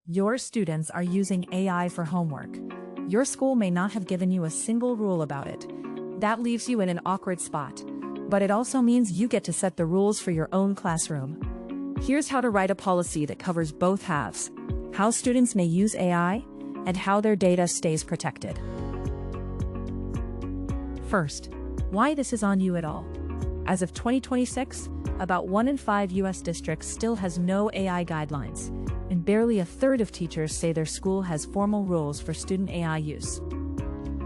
Your students are using AI for homework. Your school may not have given you a single rule about it. That leaves you in an awkward spot. But it also means you get to set the rules for your own classroom. Here's how to write a policy that covers both halves: how students may use AI and how their data stays protected. First, why this is on you at all. As of 2026, about 1 in 5 US districts still has no AI guidelines, and barely a third of teachers say their school has formal rules for student AI use.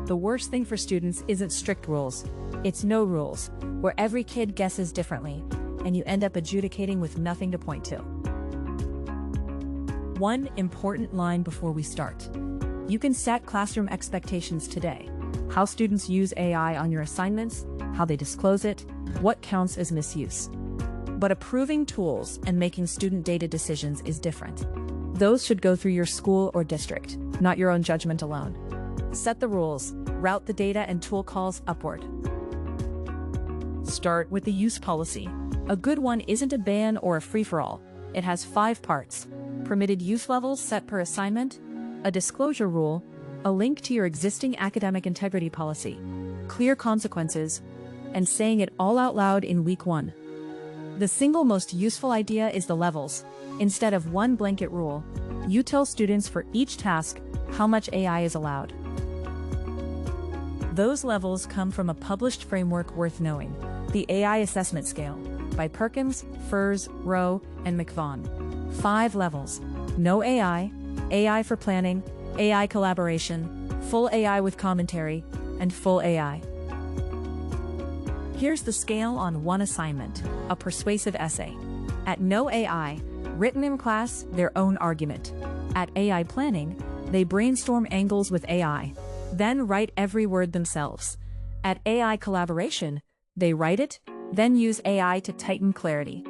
The worst thing for students isn't strict rules, it's no rules, where every kid guesses differently, and you end up adjudicating with nothing to point to. One important line before we start. You can set classroom expectations today: how students use AI on your assignments, how they disclose it, what counts as misuse. But approving tools and making student data decisions is different. Those should go through your school or district, not your own judgment alone. Set the rules, route the data and tool calls upward. Start with the use policy. A good one isn't a ban or a free-for-all. It has 5 parts: permitted use levels set per assignment, a disclosure rule, a link to your existing academic integrity policy, clear consequences, and saying it all out loud in week 1. The single most useful idea is the levels. Instead of one blanket rule, you tell students for each task how much AI is allowed. Those levels come from a published framework worth knowing: the AI Assessment Scale, by Perkins, Furs, Rowe, and McVaughan. 5 levels: no AI, AI for planning, AI collaboration, full AI with commentary, and full AI. Here's the scale on one assignment: a persuasive essay. At no AI, written in class, their own argument. At AI planning, they brainstorm angles with AI, then write every word themselves. At AI collaboration, they write it, then use AI to tighten clarity.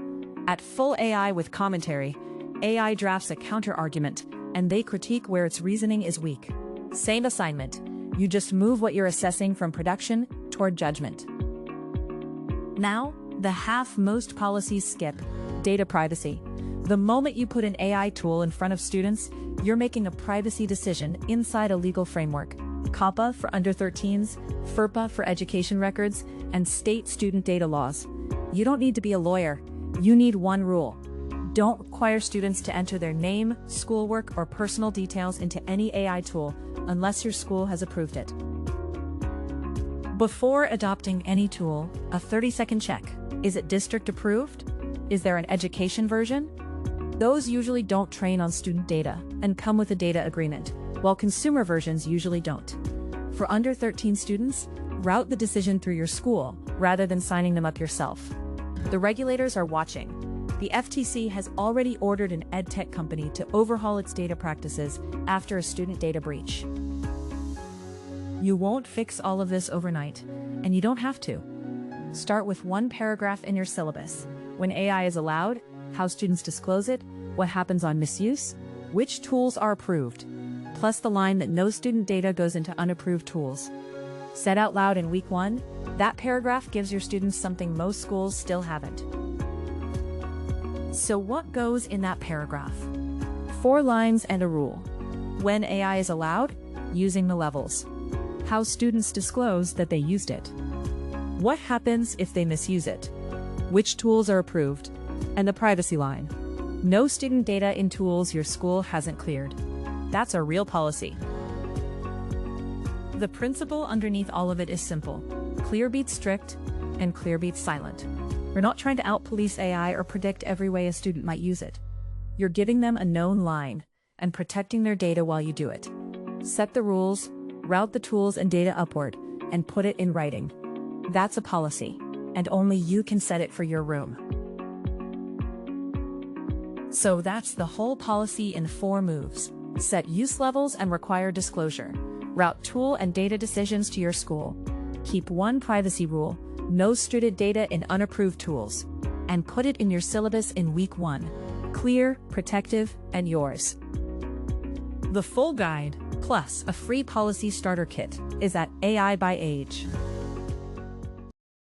At full AI with commentary, AI drafts a counter-argument, and they critique where its reasoning is weak. Same assignment, you just move what you're assessing from production toward judgment. Now, the half most policies skip: data privacy. The moment you put an AI tool in front of students, you're making a privacy decision inside a legal framework. COPPA for under 13s, FERPA for education records, and state student data laws. You don't need to be a lawyer. You need one rule: don't require students to enter their name, schoolwork, or personal details into any AI tool unless your school has approved it. Before adopting any tool, a 30-second check. Is it district approved? Is there an education version? Those usually don't train on student data and come with a data agreement, while consumer versions usually don't. For under 13 students, route the decision through your school rather than signing them up yourself. The regulators are watching. The FTC has already ordered an edtech company to overhaul its data practices after a student data breach. You won't fix all of this overnight, and you don't have to. Start with one paragraph in your syllabus: when AI is allowed, how students disclose it, what happens on misuse, which tools are approved, plus the line that no student data goes into unapproved tools. Said out loud in week 1, that paragraph gives your students something most schools still haven't. So what goes in that paragraph? 4 lines and a rule. When AI is allowed, using the levels. How students disclose that they used it. What happens if they misuse it? Which tools are approved? And the privacy line. No student data in tools your school hasn't cleared. That's a real policy. The principle underneath all of it is simple: clear beats strict, and clear beats silent. We're not trying to out-police AI or predict every way a student might use it. You're giving them a known line and protecting their data while you do it. Set the rules, route the tools and data upward, and put it in writing. That's a policy, and only you can set it for your room. So that's the whole policy in 4 moves. Set use levels and require disclosure. Route tool and data decisions to your school. Keep one privacy rule: no student data in unapproved tools. And put it in your syllabus in week 1. Clear, protective, and yours. The full guide, plus a free policy starter kit, is at AI by Age.